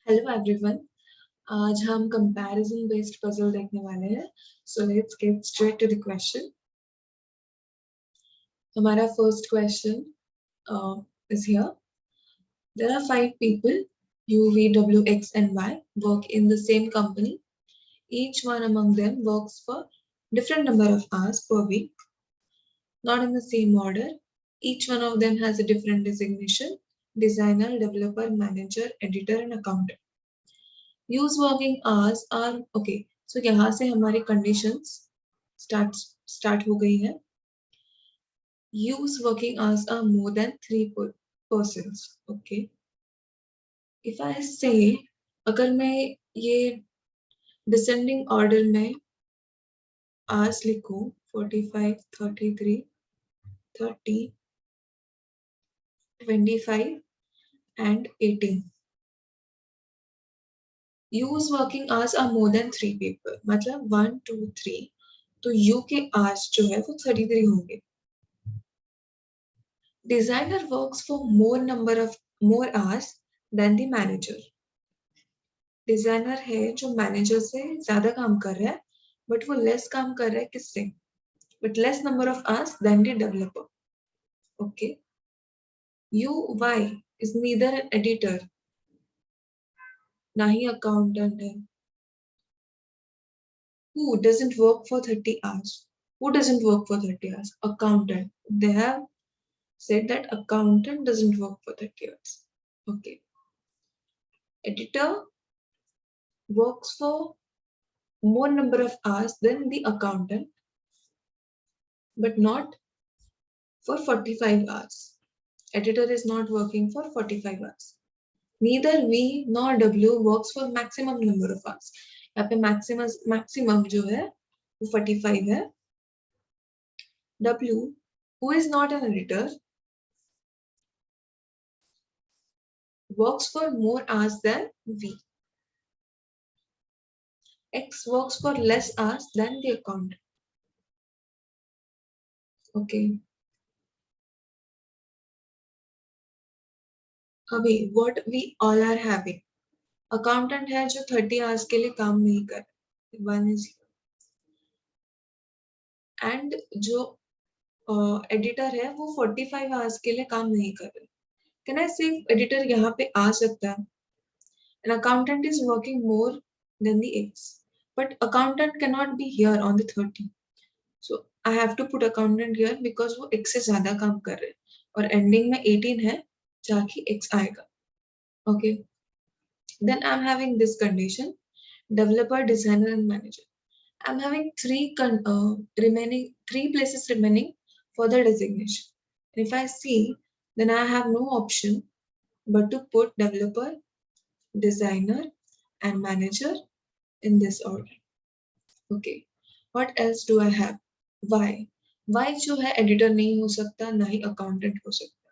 Hello everyone. आज हम comparison based puzzle देखने वाले हैं। So let's get straight to the question. हमारा first question is here. There are 5 people U, V, W, X and Y work in the same company. Each one among them works for different number of hours per week, not in the same order. Each one of them has a different designation: designer, developer, manager, editor and accountant. U's working hours are okay. So यहाँ से हमारी conditions start हो गई है। U's working hours are more than 3 okay. If I say अगर मैं ये descending order में आवर्स लिखूं 45, 33, 30, 25 and 18। Use working hours are more than 3 people, मतलब 1, 2, 3, तो यू के आवर्स जो है वो 33 होंगे। Designer works for more hours than the manager. Designer है जो मैनेजर से ज्यादा काम कर रहा है, बट वो लेस काम कर रहा है किससे? But less number of hours than the developer. Okay. U Y is neither an editor, ना ही अकाउंटेंट है। Who doesn't work for 30 hours? Who doesn't work for 30 hours? Accountant. They have said that accountant doesn't work for 30 hours. Okay. Editor works for more number of hours than the accountant, but not for 45 hours. Editor is not working for 45 hours. Neither V nor W works for maximum number of hours. यहाँ पे maximum जो है वो 45 है. W, who is not an editor, works for more hours than V. X works for less hours than the accountant. Okay. अभी what we all are having, accountant है जो 30 hours के लिए काम नहीं कर रहा, 1 is, एंड जो एडिटर है वो 45 आवर्स के लिए काम नहीं कर रहे। कैन आई से एडिटर यहाँ पे आ सकता है? An accountant is working more than the X, but accountant cannot be here on the 30. So I have to put accountant here because वो X से ज्यादा काम कर रहे हैं और ending में 18 है, जाके X आएगा। Okay. Then I'm having this condition: developer, designer and manager. I'm having three places remaining for the designation. If I see, then I have no option but to put developer, designer and manager in this order. Okay. What else do I have? Y. Y जो है editor नहीं हो सकता, ना ही accountant हो सकता.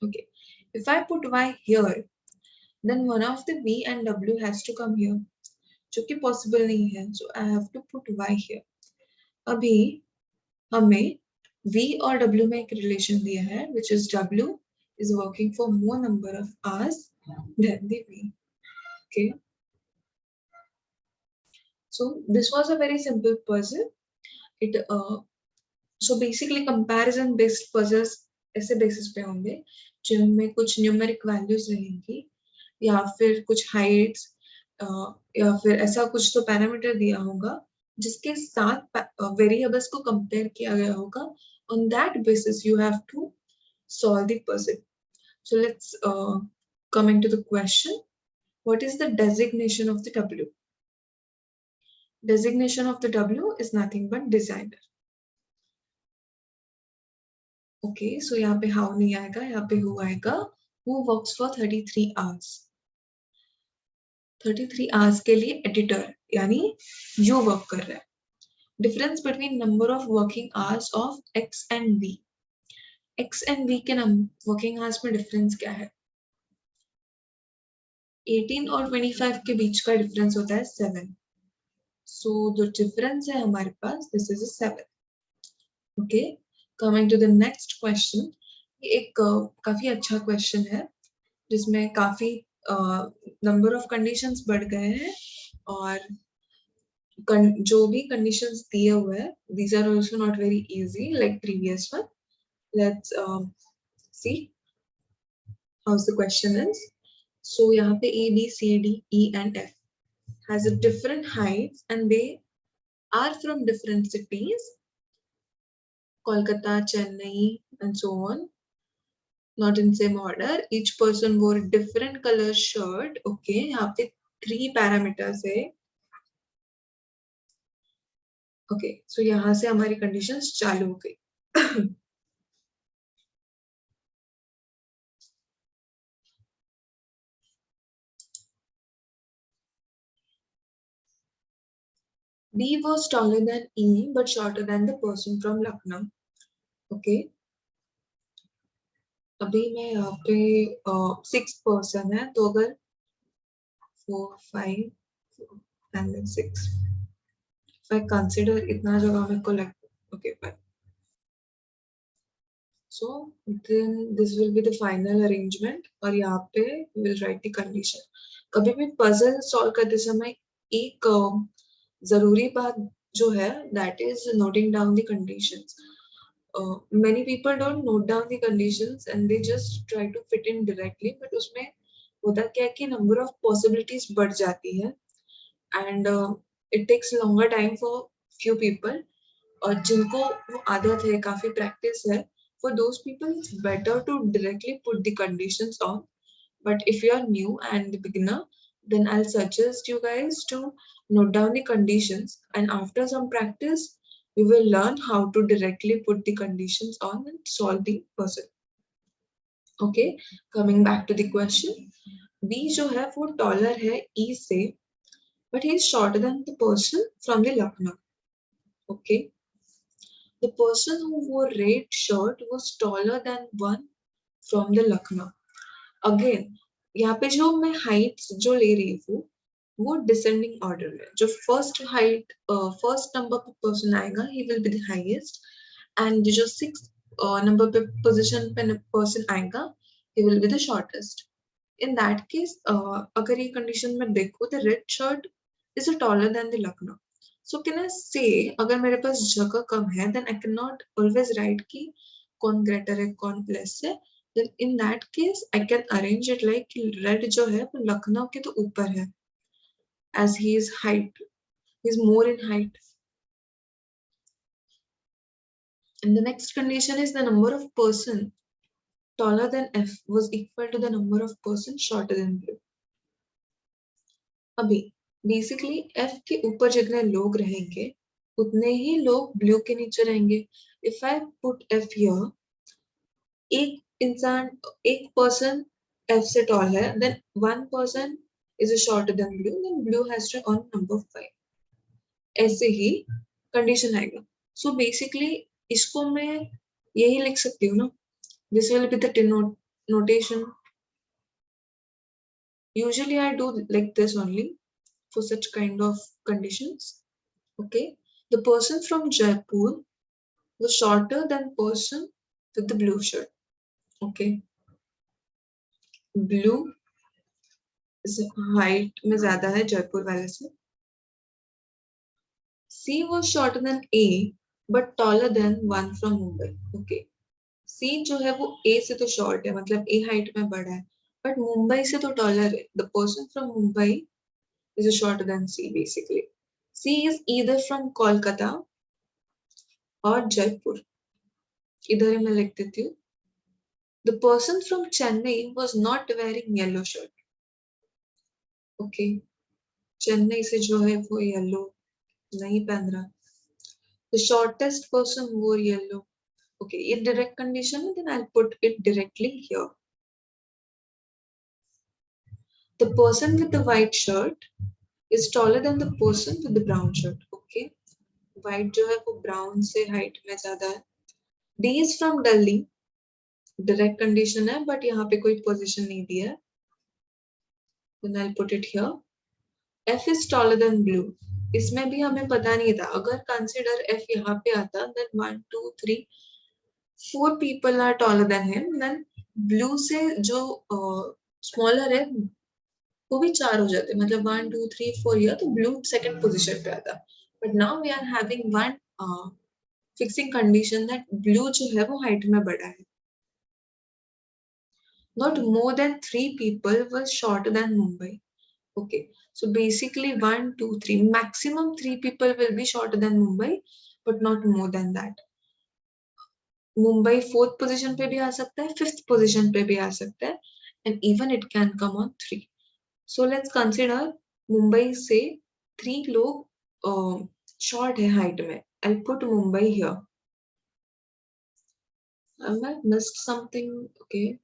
Okay. If I put Y here, then one of the V and W has to come here, जो कि possible नहीं है. So I have to put Y here. अभी हमें V और W में एक रिलेशन दिया है, which is W is working for more number of hours than the V. Okay. So this was a very simple puzzle. So basically comparison based puzzles ऐसे basis पे होंगे जिनमें कुछ numeric values रहेंगी या फिर कुछ heights या फिर ऐसा कुछ तो पैरामीटर दिया होगा जिसके साथ वेरिएबल्स को कंपेयर किया गया होगा. On that basis you have to solve the puzzle. So let's come into the question. What is the designation of the W? Designation of the W is nothing but designer. Okay, so यहाँ पे how नहीं आएगा, यहाँ पे who आएगा. Who works for 33 hours? 33 hours के लिए editor यानी you work कर रहा है. Difference between number of working hours of X and V. X and V के working hours में difference क्या है? 18 और 25 के बीच का difference होता है 7. So the difference है हमारे पास, this is a 7. Okay, coming to the next question. ये एक काफी अच्छा question है जिसमें काफी नंबर ऑफ कंडीशंस बढ़ गए हैं और जो भी कंडीशंस दिए हुए हैं these are also not very easy like previous one. Let's see how's the question is. So यहाँ पे A, B, C, D, E and F has a different heights and they are from different cities. Kolkata, Chennai and so on. Not in same order. Each person wore a different color shirt. Okay, यहाँ पे 3 parameters है. Okay, so यहाँ से हमारी conditions चालू हो गई. B was taller than E but shorter than the person from Lucknow. Okay. अभी मैं यहाँ पे 6 person है तो अगर 4, 5 and then 6. If I consider इतना जगह मेरे को लगता है. Okay, fine. So then this will be the final arrangement और यहाँ पे we will write the condition. कभी भी puzzle solve करते समय एक जरूरी बात जो है that is noting down the conditions. Many people don't note down the conditions and they just try to fit in directly, but उसमें होता क्या है कि number of possibilities बढ़ जाती है and it takes longer time for few people. और जिनको वो आदत है काफी प्रैक्टिस है for those people it's better to directly put the conditions on, but if you are new and the beginner then I'll suggest you guys to note down the conditions and after some practice you will learn how to directly put the conditions on and solve the puzzle. Okay, coming back to the question, B जो है वो taller है E से but he is shorter than the person from the Lucknow. Okay, the person who wore red shirt was taller than one from the Lucknow. Again, यहाँ पे जो मैं heights जो ले रही हूँ वो descending order में. जो first height, first number पे person आएगा, he will be the highest, and जो sixth number पे position पे person आएगा, he will be the shortest. In that case, अगर ये condition में देखो, the red shirt is taller than the Lucknow. So can I say अगर मेरे पास जगह कम है then I cannot always write कि कौन greater है कौन less है. Then in that case I can arrange it like कि red जो है वो लखनऊ के तो ऊपर है as he is more in height. And the next condition is the number of person taller than F was equal to the number of person shorter than blue. अभी basically F के ऊपर जितने लोग रहेंगे उतने ही लोग ब्लू के नीचे रहेंगे. If I put F here, एक पर्सन F से टॉल है, then one person is shorter than blue, then blue has to on number 5. ऐसे ही कंडीशन आएगा. So basically इसको मैं यही लिख सकती हूँ ना. This will be the notation. Usually I do like this only for such kind of conditions. Okay, the person from Jaipur was shorter than person with the blue shirt. Okay, blue is height में ज़्यादा है जयपुर वाले से. C was shorter than A but taller than one from Mumbai. Okay, C जो है वो A से तो short है, मतलब A height में बड़ा है, but मुंबई से तो taller है. The person from Mumbai is shorter than C basically. C is either from Kolkata और जयपुर. इधर ही मैं लिख देती हूँ. The person from Chennai was not wearing yellow shirt. Okay, Chennai से जो है वो येलो नहीं पहन रहा. The shortest person wore yellow. Okay, ये direct condition है, then I'll put it directly here. The person with the white shirt is taller than the person with the brown shirt. Okay, white जो है वो brown से height में ज़्यादा है. D is from Delhi. Direct condition है, but यहाँ पे कोई position नहीं दिया है. Then I'll put it here. F is taller than blue. इसमें भी हमें पता नहीं था. अगर consider F यहाँ पे आता, then 1, 2, 3, 4 people are taller than him. Then blue से जो smaller है, वो भी 4 हो जाते, मतलब 1 2 3 4 ईयर, तो ब्लू सेकंड पोजीशन पे आता। But now we are having one fixing condition that blue जो है वो हाइट में बड़ा है। Not more than 3 people were shorter than Mumbai. Okay, so basically 1 2 3 maximum 3 people will be shorter than Mumbai, but not more than that. Mumbai 4th position पे भी आ सकता है, 5th पोजीशन पे भी आ सकता है, and even it can come on 3. So let's consider Mumbai से 3 लोग शॉर्ट है हाइट में. I'll put Mumbai here. I might missed something. Okay.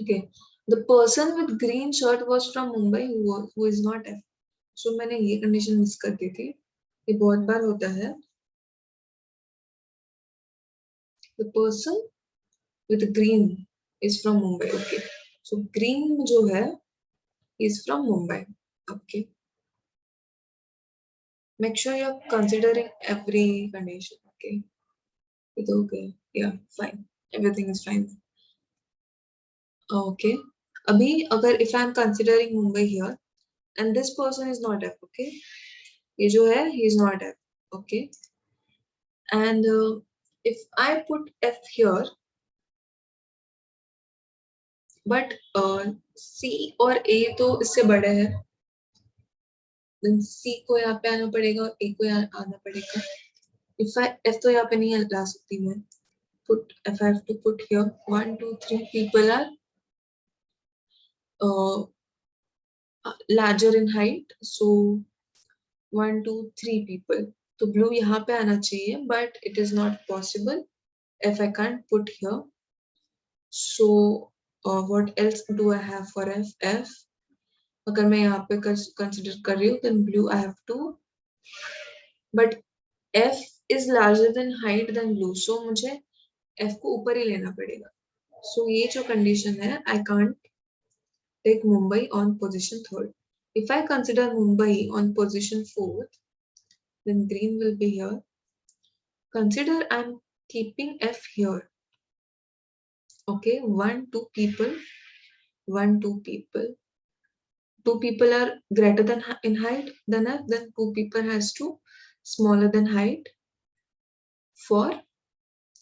Okay. The person with green shirt was from Mumbai who is not F. So मैंने ये condition miss कर दी थी. ये बहुत बार होता है. The person with green is from Mumbai. Okay. So green जो है is from Mumbai. Okay. Make sure you're considering every condition. Okay. It's okay. Yeah, fine. Everything is fine. Okay. अभी अगर if I'm considering Mumbai here and this person is not F. Okay. ये जो है he is not F. Okay. And if I put F here, but C और A तो इससे बड़े हैं, then C को यहाँ पे आना पड़ेगा और A को यहाँ आना पड़ेगा. If I F तो यहाँ पे नहीं ला सकती मैं. Put F I have to put here 1 2 3 people are uh, larger in height, so 1 2 3 people. तो blue यहाँ पे आना चाहिए, but it is not possible. F I can't put here. So what else do I have for F? F अगर मैं यहाँ पे consider कर रही हूँ then blue I have to, but F is larger than height than blue, so मुझे F को ऊपर ही लेना पड़ेगा. So ये जो कंडीशन है I can't take Mumbai on position 3rd. If I consider Mumbai on position 4th, then green will be here. Consider I'm keeping F here. Okay, 1 2 people, 1 2 people. 2 people are greater than in height than F, then 2 people has to smaller than height for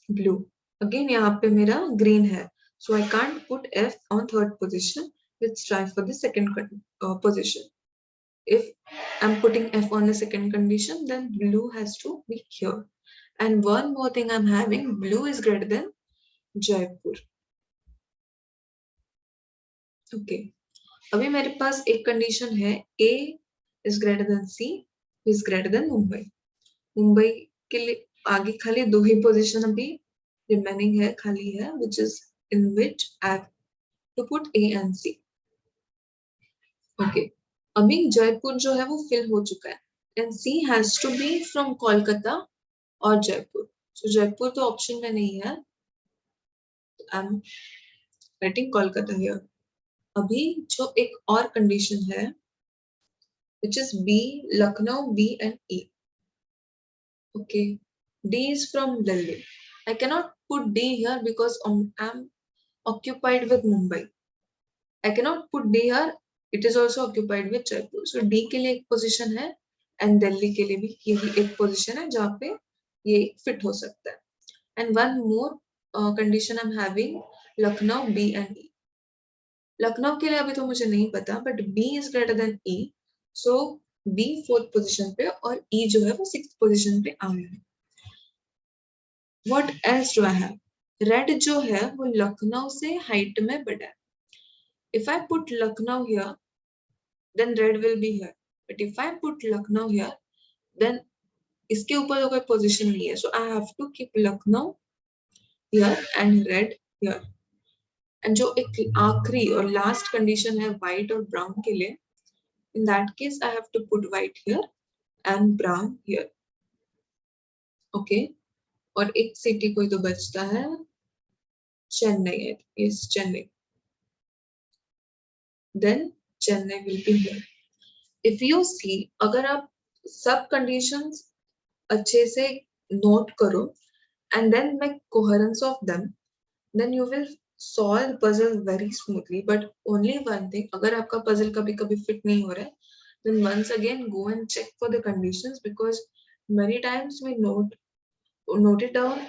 blue. Again यहाँ पे मेरा green है, so I can't put F on 3rd position. Let's try for the second position. If I'm putting F on the second condition, then blue has to be here. And one more thing I'm having, blue is greater than Jaipur. Okay. अभी मेरे पास एक condition है, A is greater than C, is greater than Mumbai. Mumbai के लिए आगे खाली 2 ही position अभी remaining है, खाली है, which is in which I have to put A and C. Okay. अभी जयपुर जो है वो फिल हो चुका है, and C has to be from Kolkata और जयपुर. So जयपुर तो ऑप्शन में नहीं है. I'm writing Kolkata here. अभी जो एक और कंडीशन है, which is B, Lucknow, B and E. Okay, D is from Delhi. I cannot put D here because I'm occupied with Mumbai. I cannot put D here. It is also occupied with Jaipur. So D के लिए एक position है and Delhi के लिए भी यही एक position है जहाँ पे ये फिट हो सकता है. And one more condition I'm having, Lucknow, B and E. Lucknow के लिए अभी तो मुझे नहीं पता, but B is greater than E, so B 4th position पे और E जो है वो 6th पोजीशन पे आ रहा है. What else do I have? Red जो है वो लखनऊ से हाइट में बड़ा है. If I put Lucknow here, then red will be here. But if I put Lucknow here, then इसके ऊपर तो कोई पोजीशन नहीं है, so I have to keep Lucknow here and red here. And जो एक आखिरी और लास्ट कंडीशन है white और brown के लिए, in that case I have to put white here and brown here. Okay. और एक सिटी कोई तो बचता है, चेन्नई है, yes, Chennai. Then Chennai will be here. if you see, अगर आप सब conditions अच्छे से note करो and then make coherence of them, then you will solve the puzzle very smoothly. But only one thing, अगर आपका puzzle कभी कभी fit नहीं हो रहा है, then once again go and check for the conditions, because many times we note it down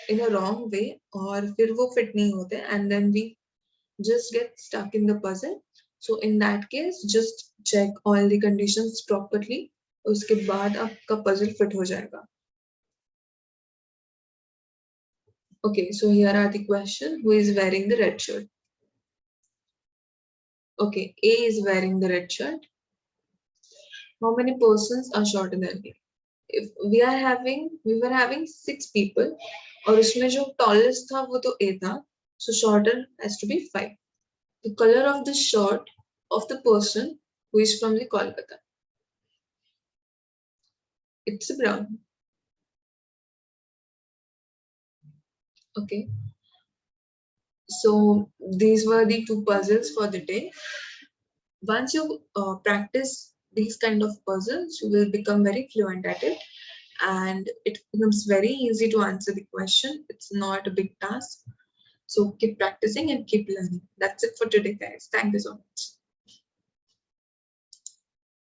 in a wrong way और फिर वो fit नहीं होते and then we just get stuck in the puzzle. So in that case, just check all the conditions properly. उसके बाद आपका puzzle fit हो जाएगा. Okay, so here are the question. Who is wearing the red shirt? Okay, A is wearing the red shirt. How many persons are shorter than A? If we were having 6 people, और उसमें जो tallest था वो तो A था, so shorter has to be 5. The color of the shirt of the person who is from the Kolkata. It's brown. Okay. So these were the 2 puzzles for the day. Once you practice these kind of puzzles, you will become very fluent at it, and it becomes very easy to answer the question. It's not a big task. So keep practicing and keep learning. That's it for today, guys. Thank you so much.